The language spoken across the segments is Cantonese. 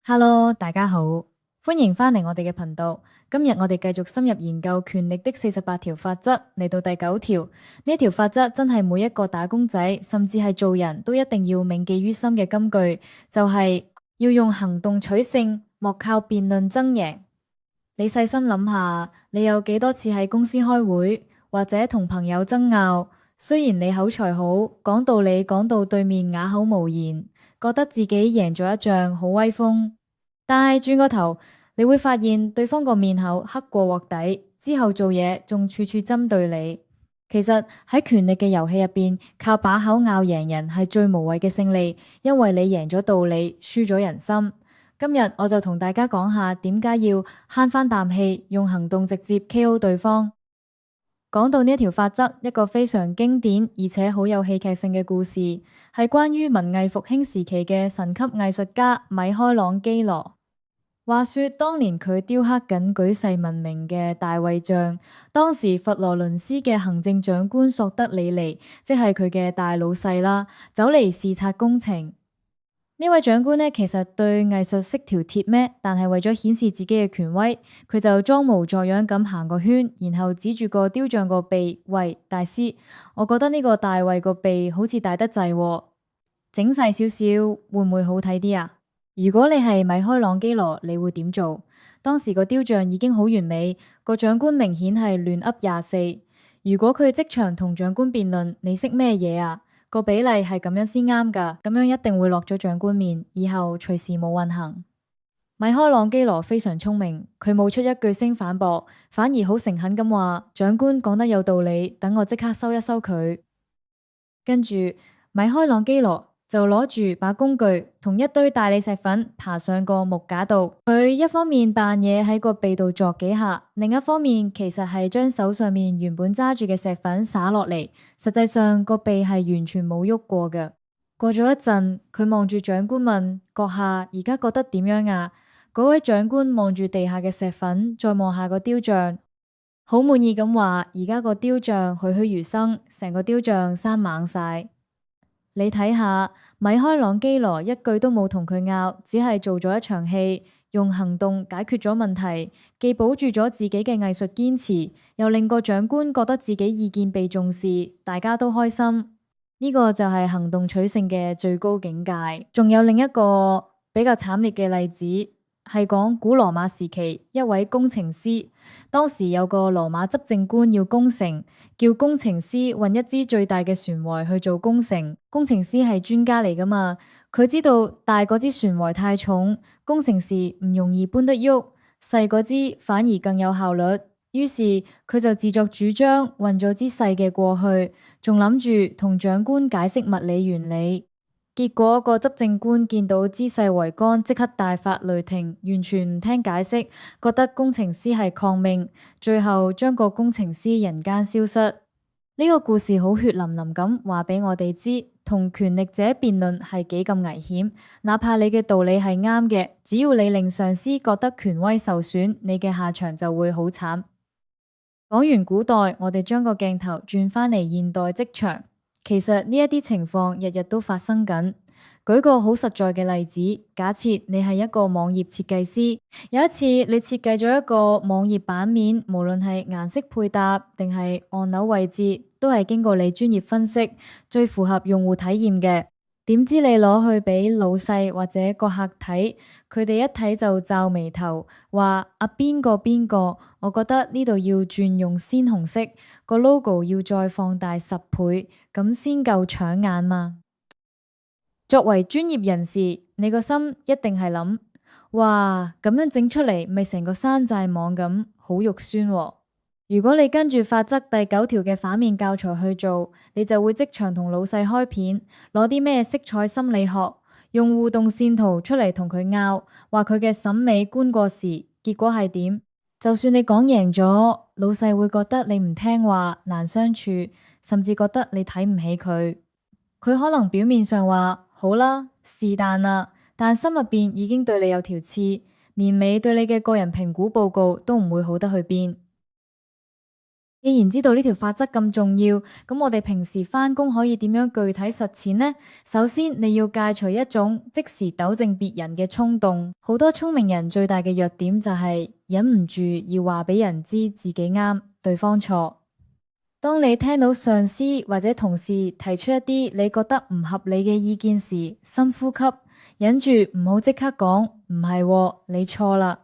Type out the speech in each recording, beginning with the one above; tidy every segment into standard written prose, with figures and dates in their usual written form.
Hello，大家好，歡迎返嚟我哋嘅頻道。今日我哋繼續深入研究權力的48條法則，嚟到第9條。呢一條法則真係每一個打工仔，甚至係做人都一定要銘記於心嘅金句，就係要用行動取勝，莫靠辯論爭贏。你細心諗下，你有幾多次喺公司開會，或者同朋友爭拗，雖然你口才好，講道理講到對面啞口無言，覺得自己贏咗一仗好威風，但係轉個頭，你會發現對方個面口黑過鑊底，之後做嘢仲處處針對你。其實喺權力嘅遊戲入邊，靠把口拗贏人係最無謂嘅勝利，因為你贏咗道理，輸咗人心。今日我就同大家講下點解要慳翻啖氣，用行動直接 KO 對方。講到呢一條法則，一個非常經典而且好有戲劇性嘅故事，係關於文藝復興時期嘅神級藝術家米開朗基羅。話說當年佢雕刻緊舉世聞名嘅大衛像，當時佛羅倫斯嘅行政長官索德里尼，即係佢嘅大老細啦，走嚟視察工程。呢位長官呢，其實對藝術識條鐵咩？但係為咗顯示自己嘅權威，佢就裝模作樣咁行個圈，然後指住個雕像個鼻，喂，大師，我覺得呢個大衛個鼻好似大得滯喎，整細少少會唔會好睇啲啊？如果你係米開朗基羅，你會點做？當時個雕像已經好完美，個長官明顯係亂噏24。如果佢即場同長官辯論，你識咩嘢啊？個比例係咁樣先啱㗎，咁樣一定會落咗長官面，以後隨時冇運行。米開朗基羅非常聰明，佢冇出一句聲反駁，反而好誠懇咁話：長官講得有道理，等我即刻收一收佢。跟住米開朗基羅就攞住把工具同一堆大理石粉爬上個木架度，佢一方面扮嘢喺個鼻度鑿幾下，另一方面其實係將手上面原本揸住嘅石粉灑落嚟，實際上個鼻係完全冇喐過嘅。過咗一陣，佢望住長官問：閣下而家覺得點樣啊？嗰位長官望住地下嘅石粉，再望下個雕像，好滿意咁話：而家個雕像栩栩如生，成個雕像生猛晒。你睇下，米開朗基羅一句都冇同佢拗，只係做咗一場戲，用行動解決咗問題，既保住咗自己嘅藝術堅持，又令個長官覺得自己意見被重視，大家都開心。呢個就係行動取勝嘅最高境界。仲有另一個比較慘烈嘅例子。係講古羅馬時期一位工程師，當時有個羅馬執政官要攻城，叫工程師運一支最大嘅船桅去做工程。工程師係專家嚟噶嘛，佢知道大嗰支船桅太重，工程時唔容易搬得喐，細嗰支反而更有效率。於是佢就自作主張運咗支細嘅過去，仲諗住同長官解釋物理原理。結果個執政官見到姿勢桅杆，即刻大發雷霆，完全唔聽解釋，覺得工程師係抗命，最後將個工程師人間消失。呢個故事好血淋淋咁話俾我哋知，同權力者辯論係幾咁危險。哪怕你嘅道理係啱嘅，只要你令上司覺得權威受損，你嘅下場就會好慘。講完古代，我哋將個鏡頭轉返嚟現代職場。其實呢一啲情況日日都發生緊。舉個好實在嘅例子，假設你係一個網頁設計師，有一次你設計咗一個網頁版面，無論係顏色配搭定係按鈕位置，都係經過你專業分析，最符合用戶體驗嘅。點知你攞去俾老細或者個客睇，佢哋一睇就皺眉頭，話啊邊個邊個，我覺得呢度要轉用鮮紅色，個 logo 要再放大10倍，咁先夠搶眼嘛。作為專業人士，你個心一定係諗，哇，咁樣整出嚟咪成個山寨網咁，好肉酸喎。如果你跟住法則第9條嘅反面教材去做，你就會即場同老細開片，攞啲咩色彩心理學，用互動線圖出嚟同佢拗，話佢嘅審美觀過時，結果係點？就算你講贏咗，老細會覺得你唔聽話，難相處，甚至覺得你睇唔起佢。佢可能表面上話好啦，是但啦，但心入邊已經對你有條刺，年尾對你嘅個人評估報告都唔會好得去邊。既然知道呢條法則咁重要，咁我哋平時返工可以點樣具體實踐呢？首先，你要戒除一種即時糾正別人嘅衝動。好多聰明人最大嘅弱點就係忍唔住要話俾人知自己啱，對方錯。當你聽到上司或者同事提出一啲你覺得唔合理嘅意見時，深呼吸，忍住唔好即刻講唔係喎，你錯啦。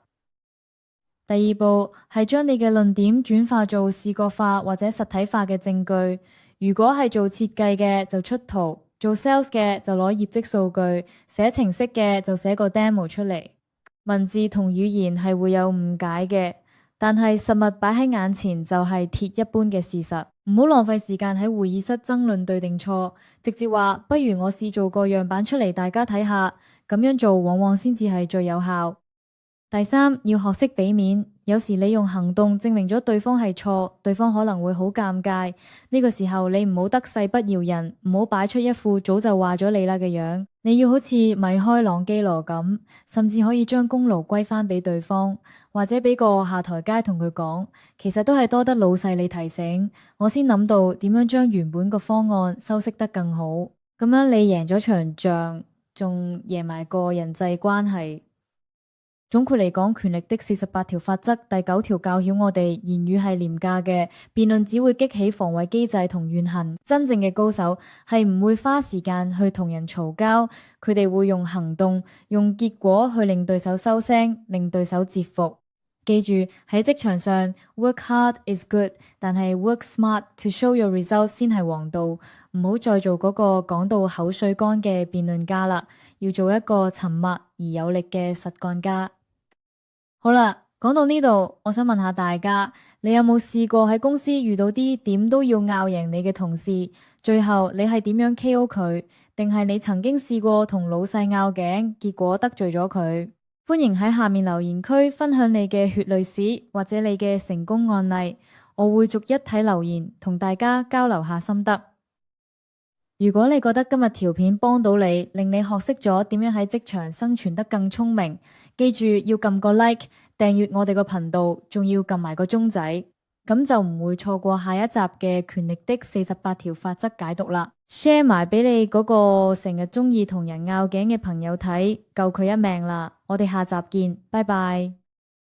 第二步係將你嘅論點轉化做視覺化或者實體化嘅證據。如果係做設計嘅就出圖，做 sales 嘅就攞業績數據，寫程式嘅就寫個 demo 出嚟。文字同語言係會有誤解嘅，但係實物擺喺眼前就係鐵一般嘅事實。唔好浪費時間喺會議室爭論對定錯，直接話不如我試做個樣板出嚟，大家睇下。咁樣做往往先至係最有效。第三，要學識俾面。有時你用行動證明咗對方係錯，對方可能會好尷尬。呢個時候你唔好得勢不饒人，唔好擺出一副早就話咗你啦嘅樣。你要好似米開朗基羅咁，甚至可以將功勞歸翻俾對方，或者俾個下台階同佢講，其實都係多得老細你提醒，我先諗到點樣將原本個方案修飾得更好。咁樣你贏咗場仗，仲贏埋個人際關係。總括嚟講，權力的48條法則第9條教曉我哋，言語係廉價嘅，辯論只會激起防衛機制同怨恨。真正嘅高手係唔會花時間去同人嘈交，佢哋會用行動、用結果去令對手收聲，令對手折服。記住，喺職場上 work hard is good， 但係 work smart to show your results 先係王道。唔好再做嗰個講到口水乾嘅辯論家啦，要做一個沉默而有力嘅實幹家。好啦，講到呢度，我想問下大家，你有冇試過喺公司遇到啲點都要拗贏你嘅同事，最後你係點樣 KO 佢？定係你曾經試過同老細拗頸，結果得罪咗佢？歡迎喺下面留言區分享你嘅血淚史或者你嘅成功案例，我會逐一睇留言，同大家交流下心得。如果你覺得今日條片幫到你，令你學識咗點樣喺職場生存得更聰明，記住要撳個 like，訂閱我哋個頻道，仲要撳埋個鐘仔，咁就唔會錯過下一集嘅權力的48條法則解讀啦。share 埋俾你嗰個成日鍾意同人拗頸嘅朋友睇，救佢一命啦。我哋下集見，拜拜。